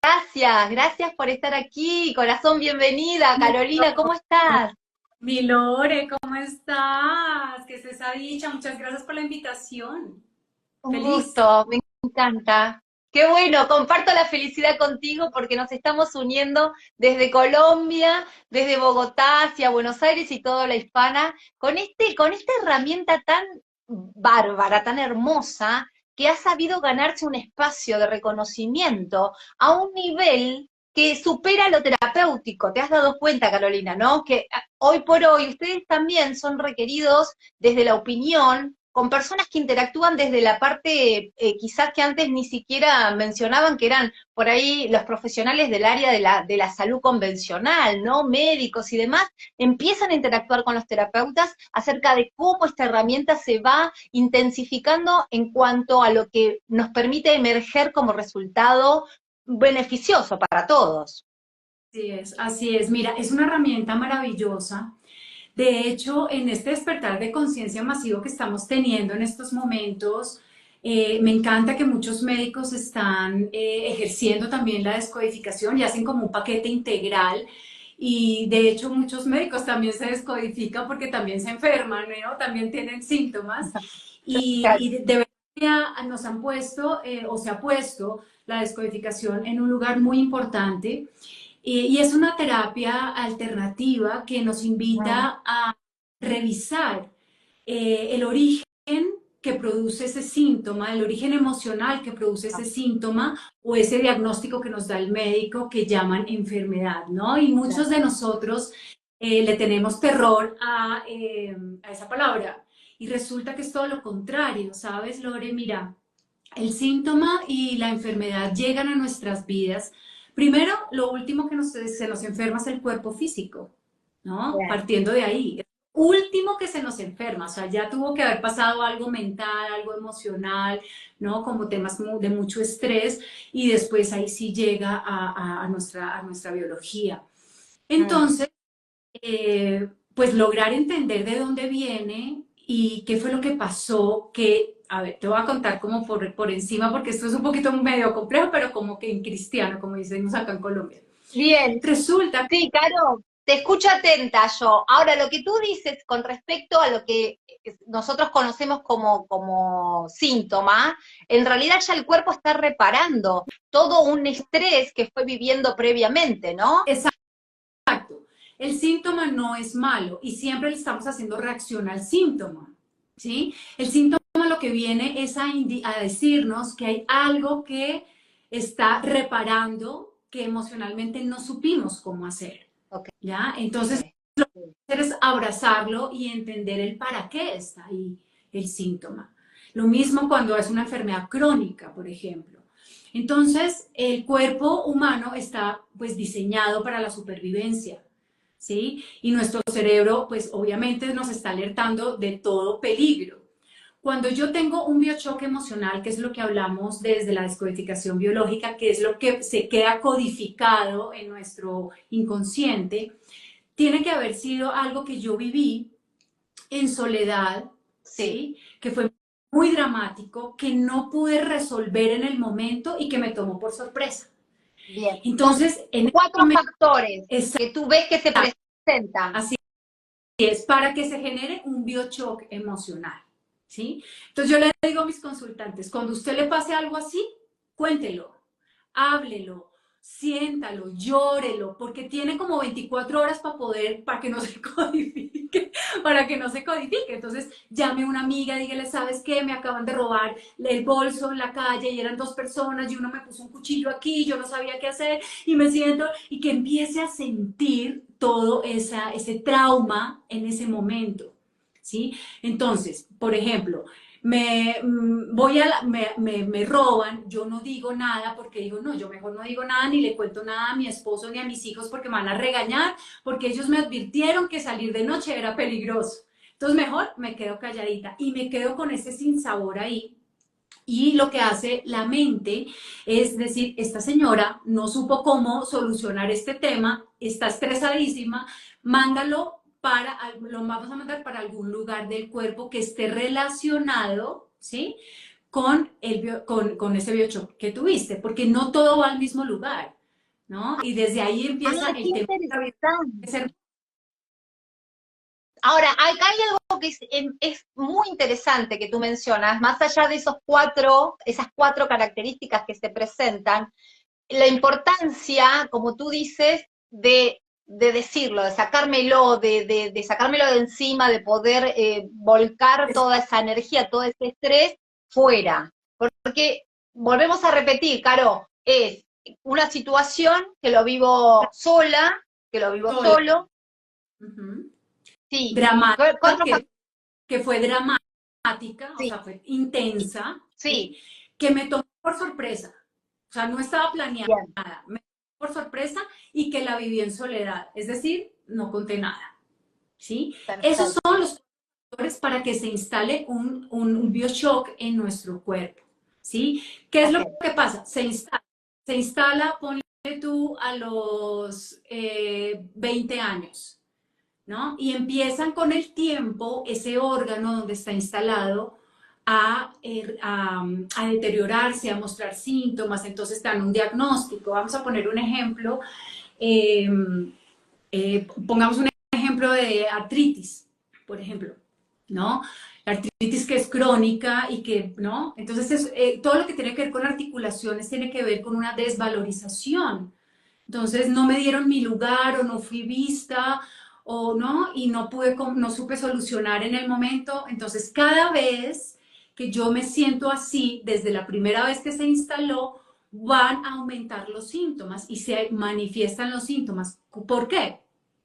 Gracias por estar aquí. Corazón, bienvenida. Carolina, ¿cómo estás? Mi Lore, ¿cómo estás? ¿Qué es esa dicha? Muchas gracias por la invitación. Un Feliz. gusto, me encanta. Qué bueno, comparto la felicidad contigo porque nos estamos uniendo desde Colombia, desde Bogotá hacia Buenos Aires y toda la hispana, con esta herramienta tan bárbara, tan hermosa, que ha sabido ganarse un espacio de reconocimiento a un nivel que supera lo terapéutico. Te has dado cuenta, Carolina, ¿no? Que hoy por hoy ustedes también son requeridos desde la opinión con personas que interactúan desde la parte quizás que antes ni siquiera mencionaban, que eran por ahí los profesionales del área de la salud convencional, ¿no? Médicos y demás, empiezan a interactuar con los terapeutas acerca de cómo esta herramienta se va intensificando en cuanto a lo que nos permite emerger como resultado beneficioso para todos. Así es, así es. Mira, es una herramienta maravillosa. De hecho, en este despertar de conciencia masivo que estamos teniendo en estos momentos, me encanta que muchos médicos están ejerciendo también la descodificación y hacen como un paquete integral. Y de hecho, muchos médicos también se descodifican porque también se enferman, ¿no? También tienen síntomas. Y de verdad que nos han puesto o se ha puesto la descodificación en un lugar muy importante. Y es una terapia alternativa que nos invita a revisar el origen que produce ese síntoma, el origen emocional que produce ese síntoma o ese diagnóstico que nos da el médico que llaman enfermedad, ¿no? Y muchos de nosotros le tenemos terror a esa palabra. Y resulta que es todo lo contrario, ¿sabes, Lore? Mira, el síntoma y la enfermedad llegan a nuestras vidas. Primero, lo último que se nos enferma es el cuerpo físico, ¿no? Bien. Partiendo de ahí. El último que se nos enferma, o sea, ya tuvo que haber pasado algo mental, algo emocional, ¿no? Como temas de mucho estrés, y después ahí sí llega a nuestra biología. Mm. Entonces, pues lograr entender de dónde viene y qué fue lo que pasó, que, a ver, te voy a contar como por encima, porque esto es un poquito medio complejo, pero como que en cristiano, como decimos acá en Colombia. Bien, Resulta sí, Caro, te escucho atenta yo. Ahora, lo que tú dices con respecto a lo que nosotros conocemos como síntoma, en realidad ya el cuerpo está reparando todo un estrés que fue viviendo previamente, ¿no? que, exacto, el síntoma no es malo y siempre le estamos haciendo reacción al síntoma, ¿sí? El síntoma lo que viene es a decirnos que hay algo que está reparando que emocionalmente no supimos cómo hacer. Ok. ¿Ya? Entonces, es abrazarlo y entender el para qué está ahí el síntoma. Lo mismo cuando es una enfermedad crónica, por ejemplo. Entonces, el cuerpo humano está pues diseñado para la supervivencia, ¿sí? Y nuestro cerebro pues obviamente nos está alertando de todo peligro. Cuando yo tengo un biochoque emocional, que es lo que hablamos desde la descodificación biológica, que es lo que se queda codificado en nuestro inconsciente, tiene que haber sido algo que yo viví en soledad, Sí, ¿sí? Que fue muy dramático, que no pude resolver en el momento y que me tomó por sorpresa. bien. Son Entonces, en ese cuatro momento, factores es que tú ves que se presentan. así es, para que se genere un biochoc emocional, ¿sí? Entonces yo le digo a mis consultantes, cuando usted le pase algo así, cuéntelo, háblelo, siéntalo, llórelo, porque tiene como 24 horas para poder, para que no se codifique, para que no se codifique. Entonces llame a una amiga, dígale, ¿sabes qué? Me acaban de robar el bolso en la calle y eran dos personas y uno me puso un cuchillo aquí, yo no sabía qué hacer y me siento, y que empiece a sentir todo ese trauma en ese momento, ¿sí? Entonces, por ejemplo, me roban, yo no digo nada porque digo, no, yo mejor no digo nada ni le cuento nada a mi esposo ni a mis hijos porque me van a regañar, porque ellos me advirtieron que salir de noche era peligroso. Entonces mejor me quedo calladita y me quedo con ese sinsabor ahí. Y lo que hace la mente es decir, esta señora no supo cómo solucionar este tema, está estresadísima, mándalo lo vamos a mandar para algún lugar del cuerpo que esté relacionado, ¿sí? con ese biochoc que tuviste, porque no todo va al mismo lugar, ¿no? Y desde ahí empieza Ah, qué el tema de la interesante. biochoc. Ahora, acá hay algo que es muy interesante que tú mencionas, más allá de esas cuatro características que se presentan, la importancia, como tú dices, de decirlo, de sacármelo de encima, de poder volcar toda esa energía, todo ese estrés fuera. Porque volvemos a repetir, Caro, es una situación que lo vivo sola, que lo vivo Sola. solo, Ujú. sí. ¿Qué Dramática, otro que fue dramática, o sí, sea, fue intensa, ¿sí? sí, Que me tomó por sorpresa. O sea, no estaba planeada, bien, me tomó por sorpresa y que la viví en soledad. Es decir, no conté nada, ¿sí? Esos perfecto. son los factores para que se instale un bioshock en nuestro cuerpo, ¿sí? ¿Qué es lo Ok. que pasa? Se instala, ponle tú a los 20 años, ¿no? Y empiezan con el tiempo ese órgano donde está instalado a deteriorarse, a mostrar síntomas, entonces dan un diagnóstico. Vamos a poner un ejemplo, eh, pongamos un ejemplo de artritis, por ejemplo, ¿no? La artritis que es crónica y que, ¿no? Entonces, todo lo que tiene que ver con articulaciones tiene que ver con una desvalorización. Entonces no me dieron mi lugar o no fui vista o no, y no supe solucionar en el momento. Entonces cada vez que yo me siento así, desde la primera vez que se instaló, van a aumentar los síntomas y se manifiestan los síntomas. ¿Por qué?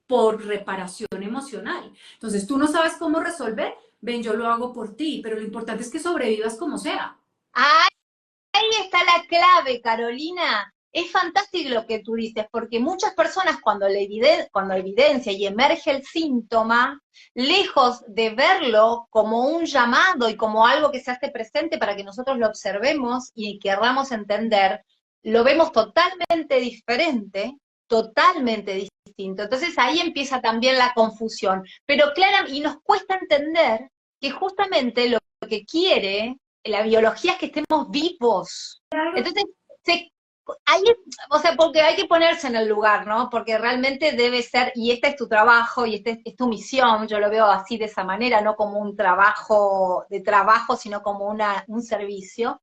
Por reparación emocional. Entonces tú no sabes cómo resolver, ven, yo lo hago por ti, pero lo importante es que sobrevivas como sea. Ahí está la clave, Carolina. Es fantástico lo que tú dices, porque muchas personas cuando evidencia y emerge el síntoma, lejos de verlo como un llamado y como algo que se hace presente para que nosotros lo observemos y querramos entender, lo vemos totalmente distinto. Entonces ahí empieza también la confusión. Pero claro, y nos cuesta entender que justamente lo que quiere la biología es que estemos vivos. Entonces, se, hay, o sea, porque hay que ponerse en el lugar, ¿no? Porque realmente debe ser, y este es tu trabajo, y esta es tu misión, yo lo veo así de esa manera, no como un trabajo de trabajo, sino como un servicio.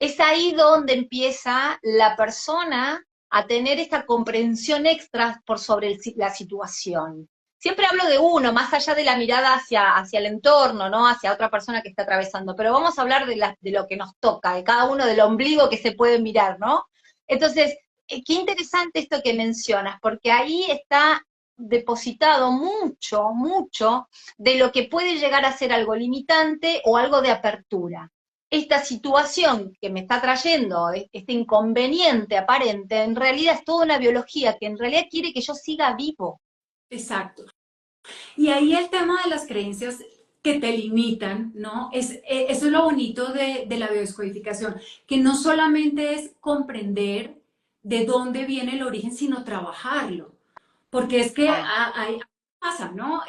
Es ahí donde empieza la persona a tener esta comprensión extra por sobre la situación. Siempre hablo de uno, más allá de la mirada hacia el entorno, ¿no? Hacia otra persona que está atravesando, pero vamos a hablar de lo que nos toca, de cada uno, del ombligo que se puede mirar, ¿no? Entonces, qué interesante esto que mencionas, porque ahí está depositado mucho de lo que puede llegar a ser algo limitante o algo de apertura. Esta situación que me está trayendo, este inconveniente aparente, en realidad es toda una biología que en realidad quiere que yo siga vivo. Exacto. Y ahí el tema de las creencias que te limitan, ¿no? Eso es lo bonito de la biodescodificación, que no solamente es comprender de dónde viene el origen, sino trabajarlo. Porque es que Ah, hay pasa, ¿no?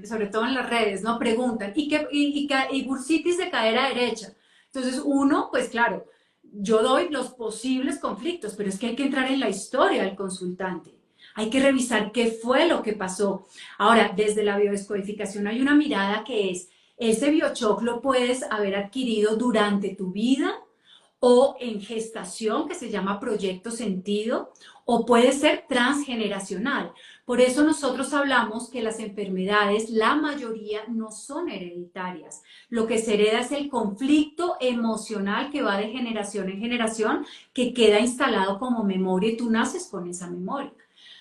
Sobre todo en las redes, ¿no? Preguntan, ¿y bursitis de cadera derecha? Entonces uno, pues claro, yo doy los posibles conflictos, pero es que hay que entrar en la historia del consultante. Hay que revisar qué fue lo que pasó. Ahora, desde la biodescodificación hay una mirada que es, ese biochoc lo puedes haber adquirido durante tu vida o en gestación, que se llama proyecto sentido, o puede ser transgeneracional. Por eso nosotros hablamos que las enfermedades, la mayoría no son hereditarias. Lo que se hereda es el conflicto emocional que va de generación en generación, que queda instalado como memoria y tú naces con esa memoria.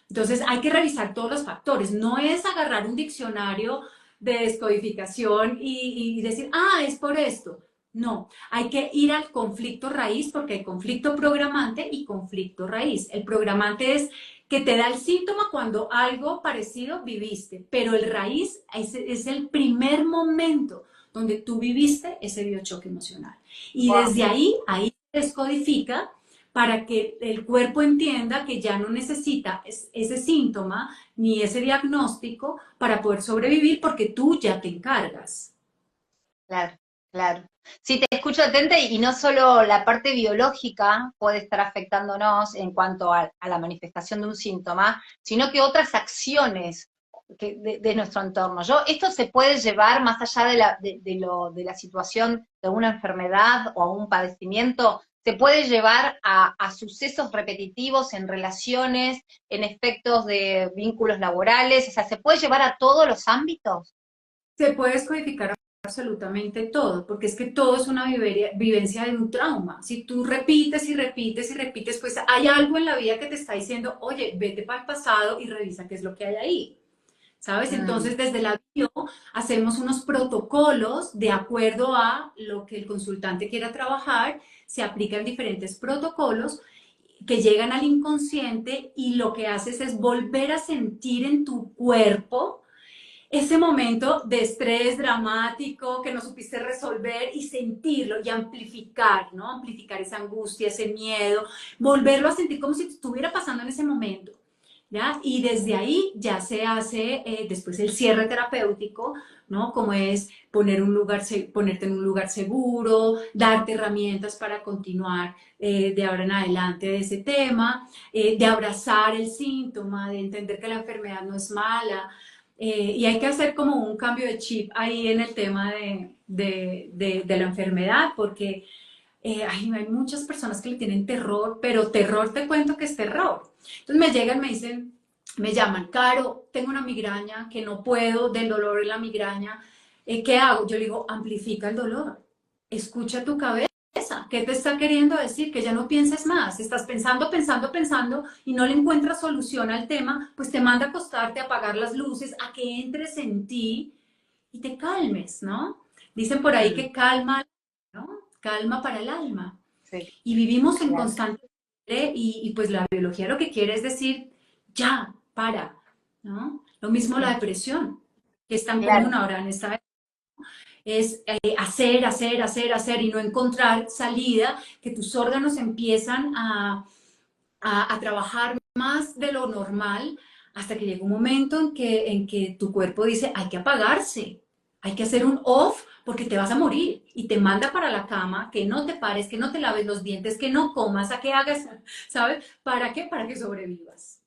Entonces hay que revisar todos los factores. No es agarrar un diccionario de descodificación y decir, ah, es por esto. No, hay que ir al conflicto raíz porque hay conflicto programante y conflicto raíz. El programante es que te da el síntoma cuando algo parecido viviste, pero el raíz es el primer momento donde tú viviste ese biochoque emocional. Y wow. desde ahí se descodifica para que el cuerpo entienda que ya no necesita ese síntoma ni ese diagnóstico para poder sobrevivir porque tú ya te encargas. Claro, claro. Sí, te escucho atenta y no solo la parte biológica puede estar afectándonos en cuanto a la manifestación de un síntoma, sino que otras acciones de nuestro entorno. Esto se puede llevar más allá de la situación de una enfermedad o a un padecimiento, se puede llevar a sucesos repetitivos en relaciones, en efectos de vínculos laborales, o sea, se puede llevar a todos los ámbitos. Se puede descodificar absolutamente todo, porque es que todo es una vivencia de un trauma. Si tú repites y repites y repites, pues hay algo en la vida que te está diciendo, oye, vete para el pasado y revisa qué es lo que hay ahí. ¿Sabes? Mm. Entonces, desde la bio hacemos unos protocolos de acuerdo a lo que el consultante quiera trabajar, se aplican diferentes protocolos que llegan al inconsciente y lo que haces es volver a sentir en tu cuerpo ese momento de estrés dramático que no supiste resolver y sentirlo y amplificar, ¿no? Amplificar esa angustia, ese miedo, volverlo a sentir como si estuviera pasando en ese momento. ¿Ya? Y desde ahí ya se hace después el cierre terapéutico, ¿no? Como es ponerte en un lugar seguro, darte herramientas para continuar de ahora en adelante de ese tema, de abrazar el síntoma, de entender que la enfermedad no es mala. Y hay que hacer como un cambio de chip ahí en el tema de la enfermedad, porque hay muchas personas que le tienen terror, pero terror te cuento que es terror. Entonces me llegan, me dicen, me llaman, Caro, tengo una migraña que no puedo, del dolor de la migraña, ¿qué hago? Yo le digo, amplifica el dolor, escucha tu cabeza. ¿Qué te está queriendo decir? Que ya no pienses más. Estás pensando, pensando, pensando y no le encuentras solución al tema, pues te manda a acostarte, a apagar las luces, a que entres en ti y te calmes, ¿no? Dicen por ahí Mm. que calma, ¿no? Calma para el alma. Sí, Y vivimos en claro. constante y pues la biología lo que quiere es decir, ya, para, ¿no? Lo mismo la Sí, depresión, que es tan común claro. ahora en esta época, es hacer, hacer, hacer, hacer y no encontrar salida, que tus órganos empiezan a trabajar más de lo normal hasta que llega un momento en que tu cuerpo dice, hay que apagarse, hay que hacer un off porque te vas a morir y te manda para la cama, que no te pares, que no te laves los dientes, que no comas, a que hagas, ¿sabes? ¿Para qué? Para que sobrevivas.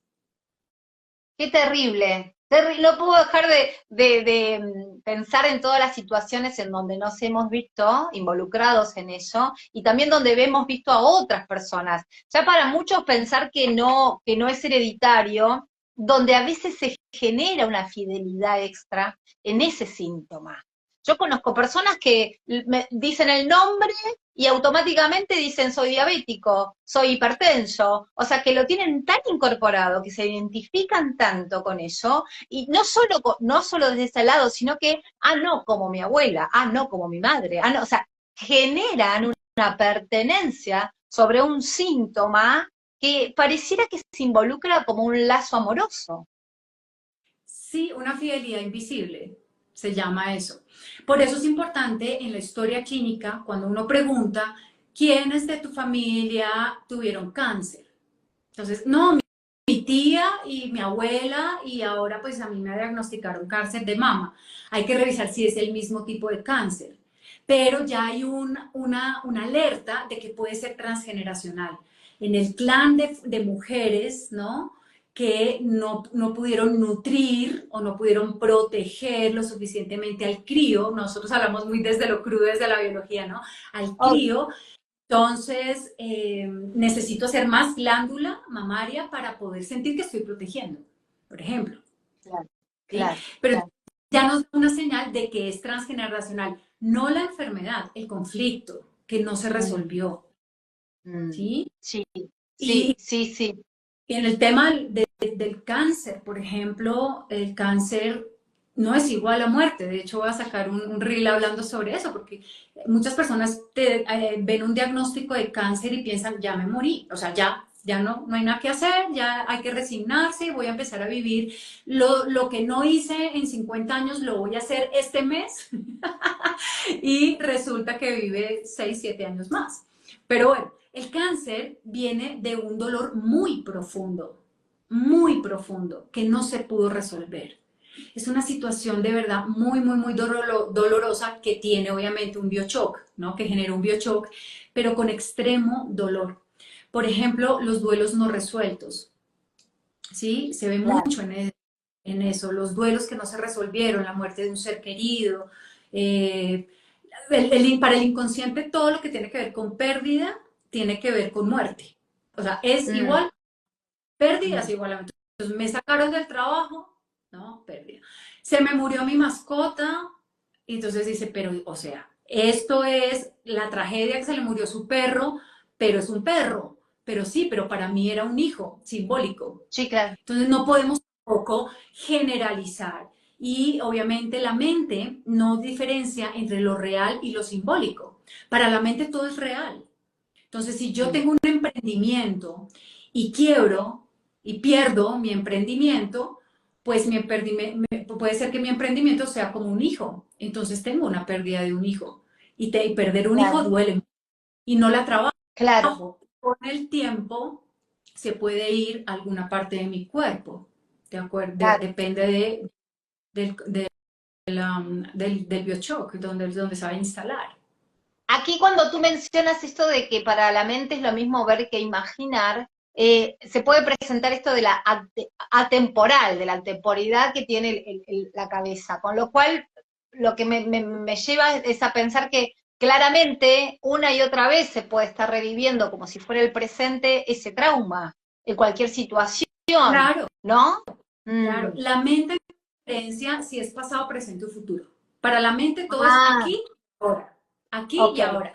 Qué terrible. No puedo dejar de pensar en todas las situaciones en donde nos hemos visto involucrados en eso y también donde hemos visto a otras personas. Ya para muchos pensar que no es hereditario, donde a veces se genera una fidelidad extra en ese síntoma. Yo conozco personas que me dicen el nombre y automáticamente dicen soy diabético, soy hipertenso, o sea que lo tienen tan incorporado, que se identifican tanto con eso, y no solo desde ese lado, sino que, no, como mi abuela, no, como mi madre, no, o sea, generan una pertenencia sobre un síntoma que pareciera que se involucra como un lazo amoroso. Sí, una fidelidad invisible, se llama eso. Por eso es importante en la historia clínica, cuando uno pregunta, ¿quiénes de tu familia tuvieron cáncer? Entonces, no, mi tía y mi abuela y ahora pues a mí me diagnosticaron cáncer de mama. Hay que revisar si es el mismo tipo de cáncer. Pero ya hay una alerta de que puede ser transgeneracional. En el clan de mujeres, ¿no? Que no pudieron nutrir o no pudieron proteger lo suficientemente al crío, nosotros hablamos muy desde lo crudo, desde la biología, ¿no? Al Oh, crío, entonces, necesito hacer más glándula mamaria para poder sentir que estoy protegiendo, por ejemplo. claro, ¿Sí? claro, Pero claro. ya nos da una señal de que es transgeneracional, no la enfermedad, el conflicto que no se Mm, resolvió. mm. ¿Sí? Sí, sí, Y sí, sí. en el tema del cáncer, por ejemplo, el cáncer no es igual a muerte. De hecho, voy a sacar un reel hablando sobre eso, porque muchas personas ven un diagnóstico de cáncer y piensan, ya me morí, o sea, ya no hay nada que hacer, ya hay que resignarse y voy a empezar a vivir lo que no hice en 50 años, lo voy a hacer este mes y resulta que vive 6 7 años más. Pero bueno, el cáncer viene de un dolor muy profundo, que no se pudo resolver. Es una situación de verdad muy, muy, muy dolorosa que tiene obviamente un biochoc, ¿no? Que genera un biochoc, pero con extremo dolor. Por ejemplo, los duelos no resueltos, ¿sí? Se ve Claro, mucho en eso, los duelos que no se resolvieron, la muerte de un ser querido. eh, para el inconsciente todo lo que tiene que ver con pérdida tiene que ver con muerte. O sea, es mm, igual, pérdida es mm, igual a muerte. Entonces, me sacaron del trabajo, no, pérdida. Se me murió mi mascota, y entonces dice, pero, o sea, esto es la tragedia que se le murió su perro, pero es un perro. Pero sí, pero para mí era un hijo simbólico. sí, claro, Entonces no podemos tampoco generalizar. Y obviamente la mente no diferencia entre lo real y lo simbólico. Para la mente todo es real. Entonces, si yo mm, tengo un emprendimiento y quiebro y pierdo mi emprendimiento, pues puede ser que mi emprendimiento sea como un hijo. Entonces tengo una pérdida de un hijo. Y perder un hijo claro, duele y no la trabajo. claro, Con el tiempo se puede ir a alguna parte de mi cuerpo, ¿de acuerdo? claro. Depende del biochoc, donde se va a instalar. Aquí cuando tú mencionas esto de que para la mente es lo mismo ver que imaginar, se puede presentar esto de la atemporal, de la temporalidad que tiene la cabeza, con lo cual lo que me lleva es a pensar que claramente una y otra vez se puede estar reviviendo como si fuera el presente ese trauma en cualquier situación, Claro, ¿no? claro. Mm. La mente no diferencia si es pasado, presente o futuro. Para la mente todo es Ah, aquí ok, y ahora.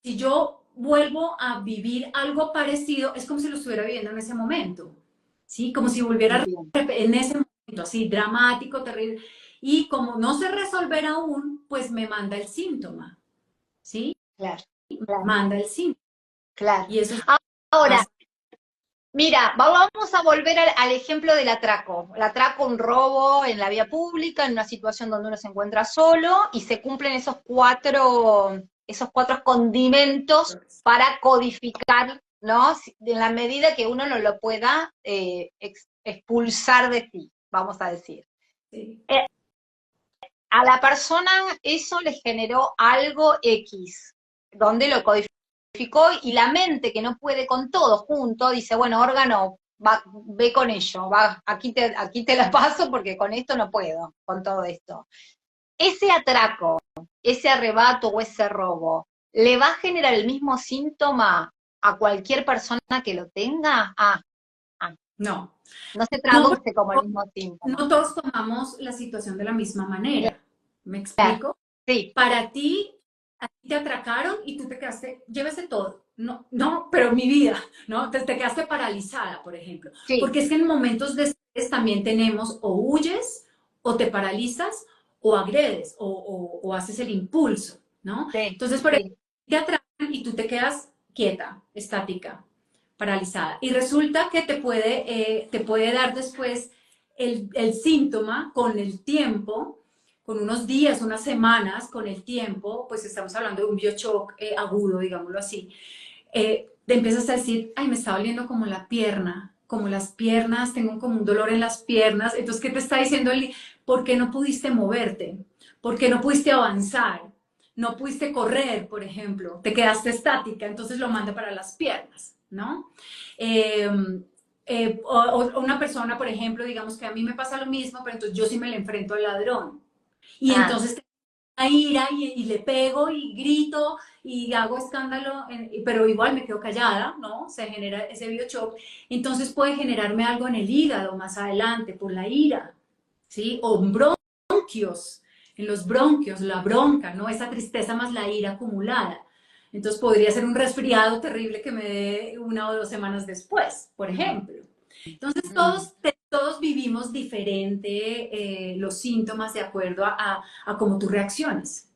Si yo vuelvo a vivir algo parecido, es como si lo estuviera viviendo en ese momento, ¿sí? Como si volviera entiendo, en ese momento, así dramático, terrible. Y como no sé resolver aún, pues me manda el síntoma, ¿sí? claro, claro, Manda el síntoma. claro. Y eso Ahora, pasa. mira, vamos a volver al ejemplo del atraco. El atraco, un robo en la vía pública, en una situación donde uno se encuentra solo y se cumplen esos cuatro condimentos para codificar, ¿no? En la medida que uno no lo pueda expulsar de sí, vamos a decir. Sí. Eh, a la persona eso le generó algo X, donde lo codificó y la mente que no puede con todo junto, dice, bueno, órgano, ve con ello, aquí te la paso porque con esto no puedo, con todo esto. Ese atraco, ese arrebato o ese robo, ¿le va a generar el mismo síntoma a cualquier persona que lo tenga? Ah, No, no se no, porque traduce como el mismo no síntoma. todos tomamos la situación de la misma manera. ¿Me Claro, explico? sí, Para ti, a ti te atracaron y tú te quedaste, llévese todo. No, no, pero mi vida, ¿no? Te quedaste paralizada, por ejemplo. sí, Porque es que en momentos de estrés también tenemos o huyes, o te paralizas, o agredes, o haces el impulso, ¿no? sí, Entonces, por ejemplo, sí, te atracan y tú te quedas quieta, estática, paralizada. Y resulta que te puede dar después el síntoma con el tiempo, con unos días, unas semanas, con el tiempo, pues estamos hablando de un biochoc agudo, digámoslo así, te empiezas a decir, ay, me está doliendo como la pierna, como las piernas, tengo como un dolor en las piernas. Entonces, ¿qué te está diciendo el? ¿Por qué no pudiste moverte? ¿Por qué no pudiste avanzar? No pudiste correr, por ejemplo, te quedaste estática, entonces lo manda para las piernas, ¿no? Eh, o una persona, por ejemplo, digamos que a mí me pasa lo mismo, pero entonces yo sí me le enfrento al ladrón. Y ah, entonces a ira y le pego y grito y hago escándalo, pero igual me quedo callada, ¿no? Se genera ese biochoc. Entonces puede generarme algo en el hígado más adelante por la ira, ¿sí? O bronquios, en los bronquios, la bronca, ¿no? Esa tristeza más la ira acumulada. Entonces podría ser un resfriado terrible que me dé 1 o 2 semanas después, por ejemplo. Entonces mm, todos vivimos diferente los síntomas de acuerdo a cómo tú reacciones.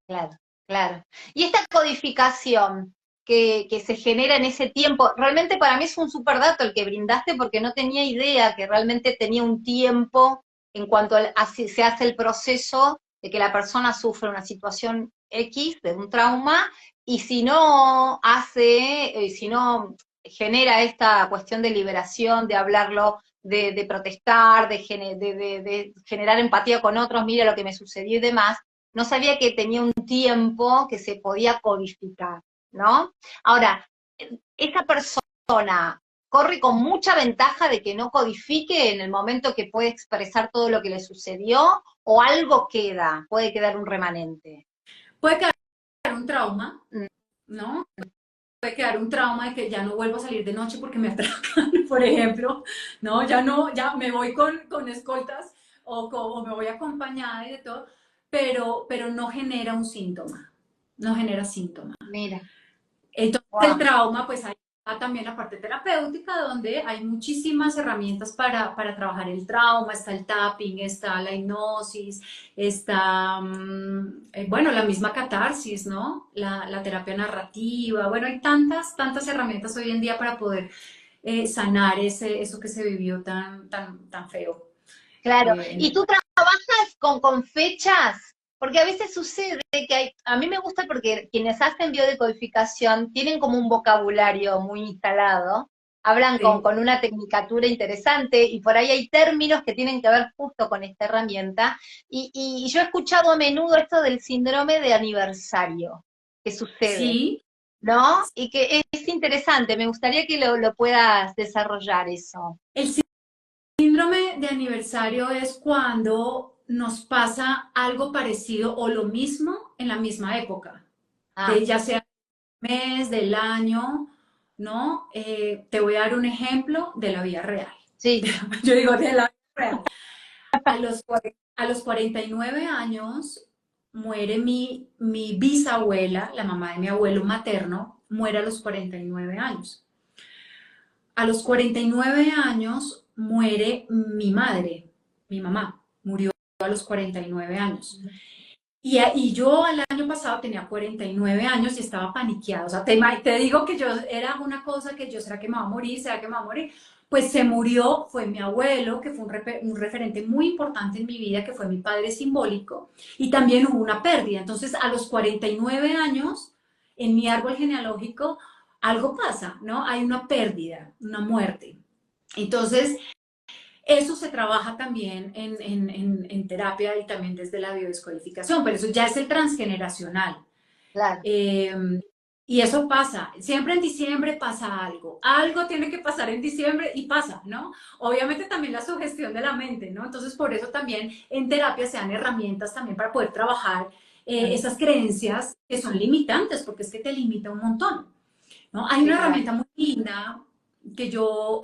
claro, claro. Y esta codificación que se genera en ese tiempo, realmente para mí es un super dato el que brindaste porque no tenía idea que realmente tenía un tiempo en cuanto a si se hace el proceso de que la persona sufre una situación X, de un trauma, y si no hace, si no genera esta cuestión de liberación, de hablarlo, de protestar, de generar empatía con otros, mira lo que me sucedió y demás, no sabía que tenía un tiempo que se podía codificar, ¿no? Ahora, esa persona corre con mucha ventaja de que no codifique en el momento que puede expresar todo lo que le sucedió, o algo queda, puede quedar un remanente. Puede quedar un trauma, Mm. ¿no? Puede quedar un trauma de que ya no vuelvo a salir de noche porque me atracan, por ejemplo, ¿no? Ya no, ya me voy con escoltas o me voy acompañada y de todo, pero no genera un síntoma, no genera síntoma. Mira, Entonces el wow. trauma, pues hay también la parte terapéutica donde hay muchísimas herramientas para trabajar el trauma, está el tapping, está la hipnosis, está, bueno, la misma catarsis, ¿no? La terapia narrativa, bueno, hay tantas herramientas hoy en día para poder sanar eso que se vivió tan feo. Claro. En ¿Y el... tú trabajas con fechas? Porque a veces sucede que a mí me gusta porque quienes hacen biodecodificación tienen como un vocabulario muy instalado, hablan Sí, con una tecnicatura interesante y por ahí hay términos que tienen que ver justo con esta herramienta. Y yo he escuchado a menudo esto del síndrome de aniversario que sucede, sí, ¿no? Y que es interesante, me gustaría que lo puedas desarrollar eso. el síndrome de aniversario es cuando nos pasa algo parecido o lo mismo en la misma época, Ah, ya sea el mes, del año, ¿no? Te voy a dar un ejemplo de la vida real. sí. Yo digo de la vida real. A los 49 años muere mi bisabuela, la mamá de mi abuelo materno, muere a los 49 años. A los 49 años muere mi madre, mi mamá, murió a los 49 años. Y yo el año pasado tenía 49 años y estaba paniqueada. O sea, te digo que yo era una cosa que yo, ¿será que me va a morir? ¿Será que me va a morir? Pues se murió, fue mi abuelo, que fue un referente muy importante en mi vida, que fue mi padre simbólico, y también hubo una pérdida. Entonces, a los 49 años, en mi árbol genealógico, algo pasa, ¿no? Hay una pérdida, una muerte. Entonces, eso se trabaja también en terapia y también desde la biodescodificación, pero eso ya es el transgeneracional. Claro, Eh, y eso pasa, siempre en diciembre pasa algo tiene que pasar en diciembre y pasa, ¿no? Obviamente también la sugestión de la mente, ¿no? Entonces por eso también en terapia se dan herramientas también para poder trabajar esas creencias que son limitantes, porque es que te limita un montón, ¿no? Hay una sí, claro. herramienta muy linda que yo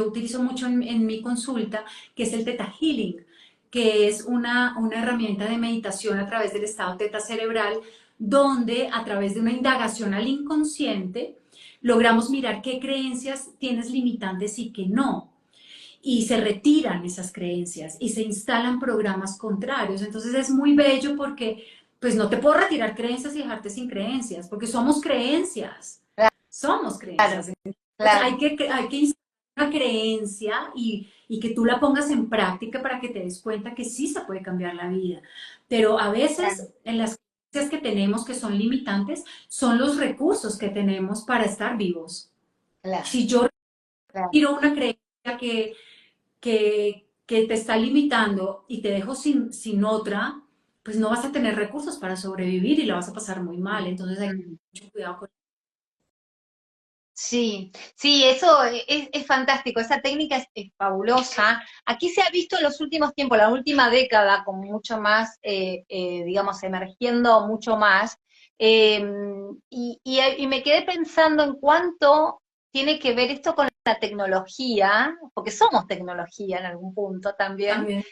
utilizo mucho en mi consulta, que es el Theta Healing, que es una herramienta de meditación a través del estado teta cerebral, donde a través de una indagación al inconsciente logramos mirar qué creencias tienes limitantes y qué no. Y se retiran esas creencias y se instalan programas contrarios. Entonces es muy bello porque pues no te puedo retirar creencias y dejarte sin creencias, porque somos creencias, somos Claro, creencias. Entonces claro, hay que instalar una creencia y que tú la pongas en práctica para que te des cuenta que sí se puede cambiar la vida. Pero a claro, veces en las creencias que tenemos que son limitantes son los recursos que tenemos para estar vivos. claro, Si yo claro. retiro una creencia que te está limitando y te dejo sin otra, pues no vas a tener recursos para sobrevivir y la vas a pasar muy mal. Entonces hay que tener Mm. mucho cuidado con Sí, sí, eso es fantástico, esa técnica es fabulosa. Aquí se ha visto en los últimos tiempos, la última década, con mucho más, digamos, emergiendo mucho más, eh, y me quedé pensando en cuánto tiene que ver esto con la tecnología, porque somos tecnología en algún punto también, también.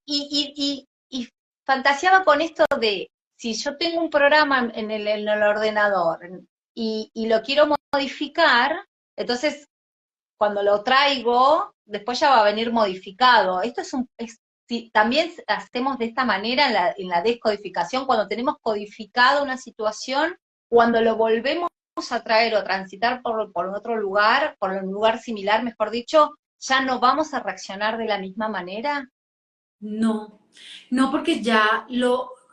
y fantaseaba con esto de, si yo tengo un programa en el ordenador, y lo quiero modificar, entonces cuando lo traigo, después ya va a venir modificado. Esto si también hacemos de esta manera en la descodificación, cuando tenemos codificado una situación, cuando lo volvemos a traer o transitar por otro lugar, por un lugar similar, mejor dicho, ya no vamos a reaccionar de la misma manera. No, no porque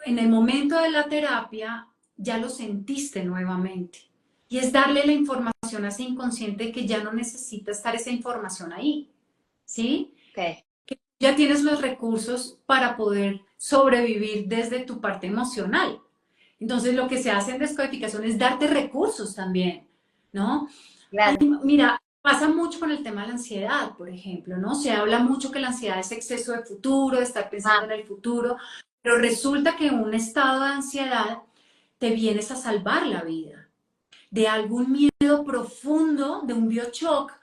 en el momento de la terapia ya lo sentiste nuevamente. Y es darle la información a ese inconsciente que ya no necesita estar esa información ahí, ¿sí? Ok, Ya tienes los recursos para poder sobrevivir desde tu parte emocional. Entonces, lo que se hace en descodificación es darte recursos también, ¿no? claro. Mira, pasa mucho con el tema de la ansiedad, por ejemplo, ¿no? Se habla mucho que la ansiedad es exceso de futuro, de estar pensando Ah, en el futuro, pero resulta que un estado de ansiedad te vienes a salvar la vida de algún miedo profundo, de un bioshock,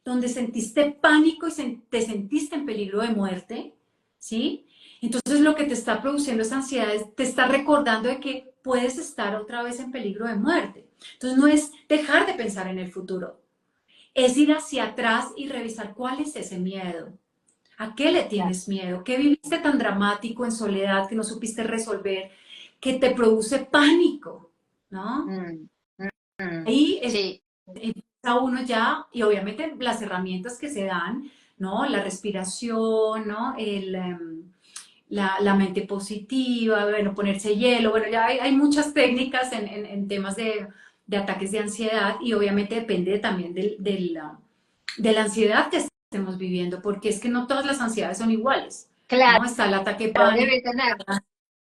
donde sentiste pánico y te sentiste en peligro de muerte, ¿sí? Entonces lo que te está produciendo esa ansiedad es, te está recordando de que puedes estar otra vez en peligro de muerte. Entonces no es dejar de pensar en el futuro, es ir hacia atrás y revisar cuál es ese miedo. ¿A qué le claro. tienes miedo? ¿Qué viviste tan dramático en soledad que no supiste resolver, que te produce pánico? ¿No? Mm, mm, mm. Ahí Sí, empieza uno ya, y obviamente las herramientas que se dan, ¿no? La respiración, ¿no? La mente positiva, bueno, ponerse hielo, bueno, ya hay muchas técnicas en temas de ataques de ansiedad y obviamente depende también de la ansiedad que estemos viviendo, porque es que no todas las ansiedades son iguales, claro, ¿no? Está el ataque de pánico debe tener.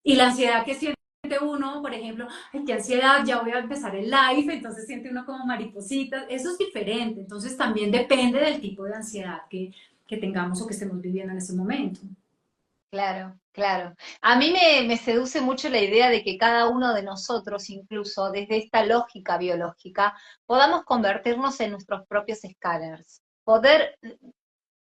y la ansiedad que siente uno, por ejemplo, ay, qué ansiedad, ya voy a empezar el live, entonces siente uno como maripositas, eso es diferente, entonces también depende del tipo de ansiedad que tengamos o que estemos viviendo en ese momento. Claro, claro. A mí me seduce mucho la idea de que cada uno de nosotros, incluso desde esta lógica biológica, podamos convertirnos en nuestros propios escáneres, poder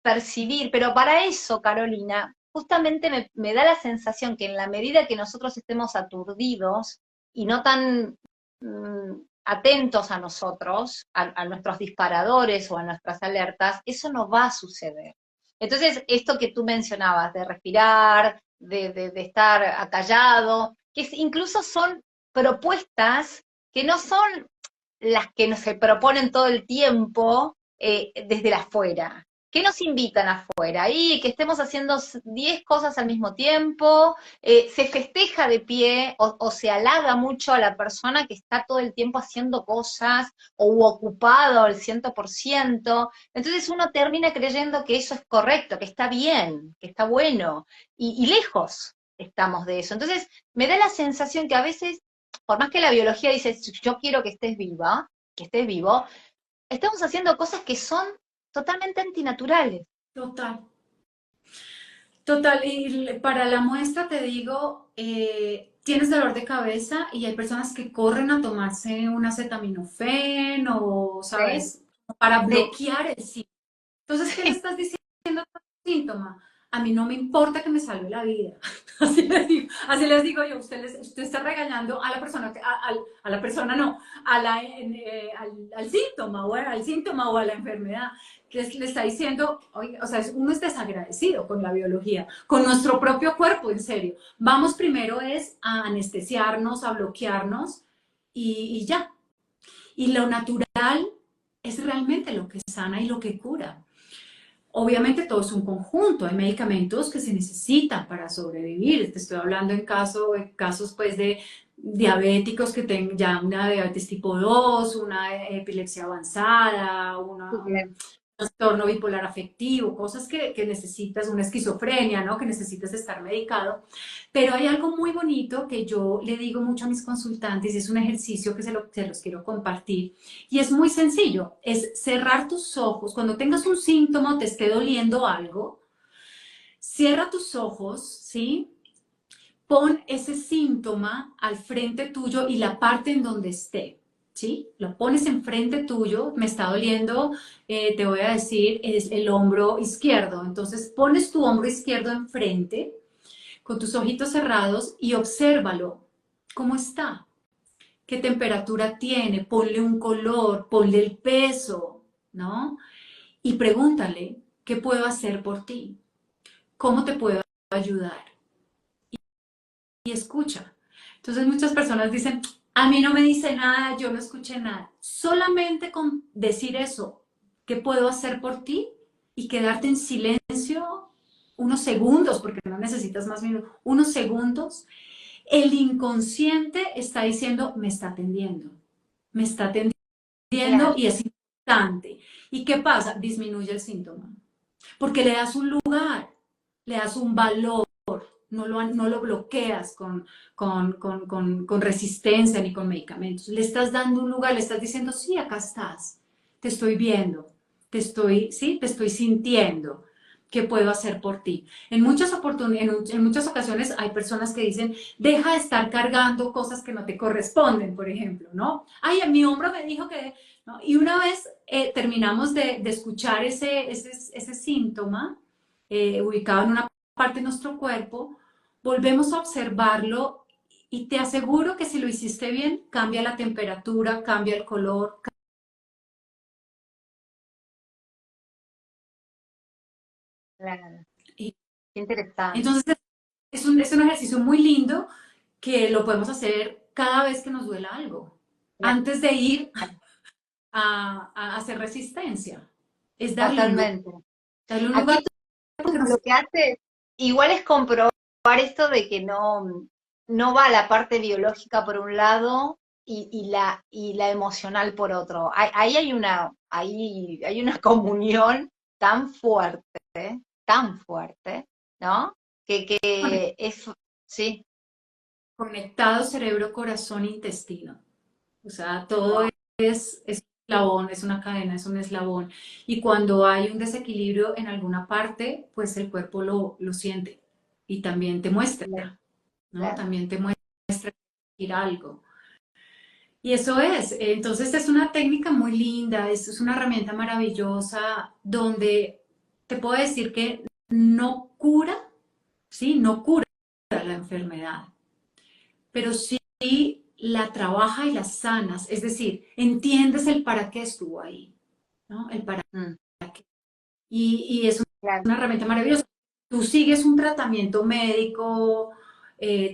percibir, pero para eso, Carolina, justamente me da la sensación que en la medida que nosotros estemos aturdidos y no tan atentos a nosotros, a nuestros disparadores o a nuestras alertas, eso no va a suceder. Entonces, esto que tú mencionabas, de respirar, de estar acallado, incluso son propuestas que no son las que se proponen todo el tiempo desde la afuera. ¿Qué nos invitan afuera? Y que estemos haciendo 10 cosas al mismo tiempo, se festeja de pie o se halaga mucho a la persona que está todo el tiempo haciendo cosas o ocupado al 100%. Entonces uno termina creyendo que eso es correcto, que está bien, que está bueno, y lejos estamos de eso. Entonces me da la sensación que a veces por más que la biología dice, yo quiero que estés viva, que estés vivo, estamos haciendo cosas que son totalmente antinaturales. Total, total. Y para la muestra te digo, tienes dolor de cabeza y hay personas que corren a tomarse un acetaminofén o, Sí, ¿sabes? Para sí, bloquear el síntoma. Entonces, ¿qué le estás diciendo al síntoma? A mí no me importa que me salve la vida. Así les digo yo, usted está regañando a la persona, a la persona no, al síntoma, al síntoma o a la enfermedad. Le está diciendo, oye, o sea, uno es desagradecido con la biología, con nuestro propio cuerpo, en serio. Vamos primero es a anestesiarnos, a bloquearnos y ya. Y lo natural es realmente lo que sana y lo que cura. Obviamente todo es un conjunto, hay medicamentos que se necesitan para sobrevivir. Te estoy hablando en casos pues de diabéticos que tengan ya una diabetes tipo 2, una epilepsia avanzada, un trastorno bipolar afectivo, cosas que necesitas, una esquizofrenia, ¿no? Que necesitas estar medicado. Pero hay algo muy bonito que yo le digo mucho a mis consultantes y es un ejercicio que se los quiero compartir. Y es muy sencillo, es cerrar tus ojos. Cuando tengas un síntoma o te esté doliendo algo, cierra tus ojos, ¿sí? Pon ese síntoma al frente tuyo y la parte en donde esté, ¿sí? Lo pones enfrente tuyo, me está doliendo, te voy a decir, es el hombro izquierdo. Entonces pones tu hombro izquierdo enfrente con tus ojitos cerrados y obsérvalo. ¿Cómo está? ¿Qué temperatura tiene? Ponle un color, ponle el peso, ¿no? Y pregúntale, ¿qué puedo hacer por ti? ¿Cómo te puedo ayudar? Y escucha. Entonces muchas personas dicen, a mí no me dice nada, yo no escuché nada. Solamente con decir eso, ¿qué puedo hacer por ti? Y quedarte en silencio unos segundos, porque no necesitas más minutos, unos segundos, el inconsciente está diciendo, me está atendiendo, me está atendiendo sintiendo y es importante. ¿Y qué pasa? Disminuye el síntoma. Porque le das un lugar, le das un valor, no lo bloqueas con resistencia ni con medicamentos. Le estás dando un lugar, le estás diciendo, sí, acá estás, te estoy viendo, sí, te estoy sintiendo. ¿Qué puedo hacer por ti? En muchas oportunidades, en muchas ocasiones hay personas que dicen, deja de estar cargando cosas que no te corresponden, por ejemplo, ¿no? Ay, mi hombro me dijo que, ¿no? Y una vez terminamos de escuchar ese síntoma ubicado en una parte de nuestro cuerpo, volvemos a observarlo y te aseguro que si lo hiciste bien, cambia la temperatura, cambia el color. Claro. Y Qué interesante. entonces es un ejercicio muy lindo que lo podemos hacer cada vez que nos duela algo, Claro, antes de ir a hacer resistencia. Es totalmente. darle un Aquí lugar tú porque lo que haces igual es comprobar esto de que no va la parte biológica por un lado y la emocional por otro. Ahí hay una comunión tan fuerte, ¿no? Que es, sí, conectado cerebro, corazón, intestino. O sea, todo wow, es un eslabón, es una cadena, es un eslabón. Y cuando hay un desequilibrio en alguna parte, pues el cuerpo lo siente y también te muestra, ¿no? claro. También te muestra ir algo. Y eso es, entonces es una técnica muy linda, es una herramienta maravillosa donde te puedo decir que no cura, ¿sí? No cura la enfermedad, pero sí la trabaja y la sanas, es decir, entiendes el para qué estuvo ahí, ¿no? El para Mm, qué. Y es claro. una herramienta maravillosa. Tú sigues un tratamiento médico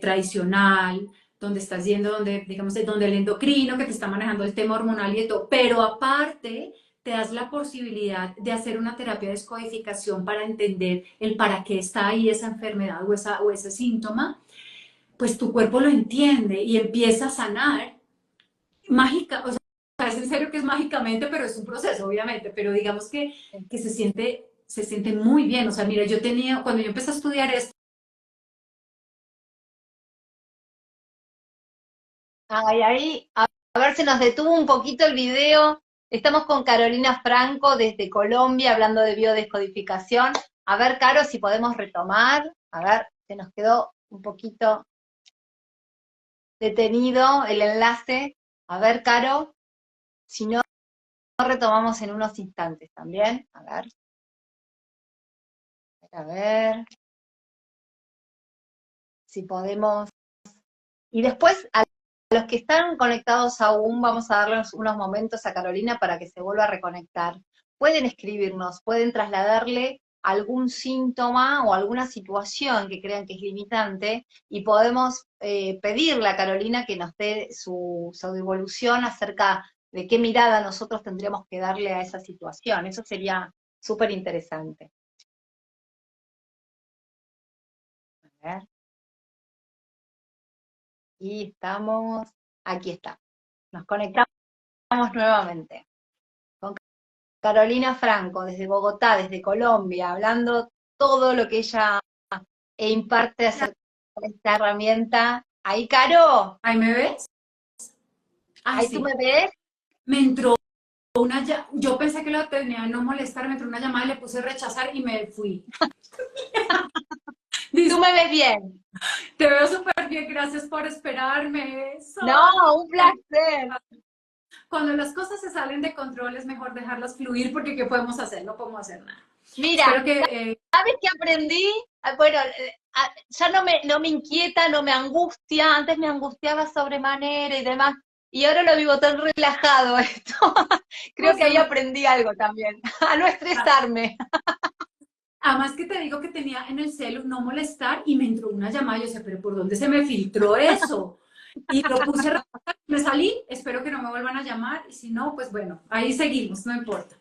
tradicional, donde estás yendo, donde, digamos, donde el endocrino que te está manejando el tema hormonal y todo, pero aparte te das la posibilidad de hacer una terapia de descodificación para entender el para qué está ahí esa enfermedad o ese síntoma, pues tu cuerpo lo entiende y empieza a sanar mágica, o sea, es en serio que es mágicamente, pero es un proceso, obviamente, pero digamos que se siente muy bien. O sea, mira, yo tenía, cuando yo empecé a estudiar esto, Ay, ahí, a ver, se nos detuvo un poquito el video. Estamos con Carolina Franco desde Colombia hablando de biodescodificación. A ver, Caro, si podemos retomar. A ver, se nos quedó un poquito detenido el enlace. A ver, Caro, si no, retomamos en unos instantes también. A ver si podemos. Y después, a los que están conectados aún, vamos a darles unos momentos a Carolina para que se vuelva a reconectar. Pueden escribirnos, pueden trasladarle algún síntoma o alguna situación que crean que es limitante y podemos pedirle a Carolina que nos dé su devolución acerca de qué mirada nosotros tendríamos que darle a esa situación. Eso sería súper interesante. A ver, y estamos, aquí está. Nos conectamos nuevamente. Carolina Franco, desde Bogotá, desde Colombia, hablando todo lo que ella imparte acerca de esta herramienta. Ahí, Caro, ¿ahí me ves? Ah, ahí tú me sí. ves. Me entró yo pensé que lo tenía de no molestar, me entró una llamada y le puse rechazar y me fui. Tú Dice, me ves bien. te veo súper bien, gracias por esperarme. No, Sol. un placer. Cuando las cosas se salen de control es mejor dejarlas fluir porque ¿qué podemos hacer? No podemos hacer nada. Mira, Espero que ¿sabes qué aprendí? Bueno, ya no me inquieta, no me angustia. Antes me angustiaba sobremanera y demás. Y ahora lo vivo tan relajado esto. Creo que ahí aprendí algo también, a no estresarme. además que te digo que tenía en el celu no molestar y me entró una llamada y yo decía, pero ¿por dónde se me filtró eso? Y lo puse, me salí, espero que no me vuelvan a llamar y si no, pues bueno, ahí seguimos, no importa.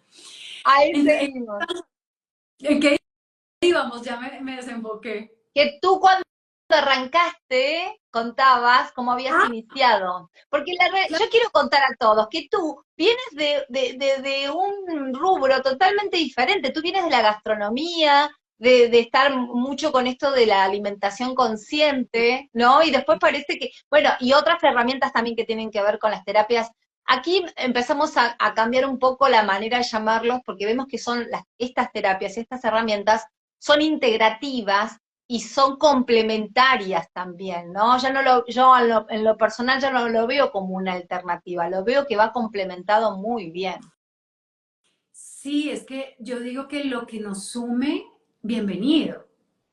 Ahí ¿En, en, seguimos. en qué íbamos? Ya me desenfoqué. Que tú cuando arrancaste, contabas cómo habías Ah, iniciado. Porque claro. yo quiero contar a todos que tú vienes de un rubro totalmente diferente. Tú vienes de la gastronomía, de estar mucho con esto de la alimentación consciente, ¿no? Y después parece que, bueno, y otras herramientas también que tienen que ver con las terapias. Aquí empezamos a cambiar un poco la manera de llamarlos porque vemos que son estas terapias y estas herramientas son integrativas y son complementarias también, ¿no? Ya no yo en lo personal ya no lo veo como una alternativa, lo veo que va complementado muy bien. Sí, es que yo digo que lo que nos sume, bienvenido.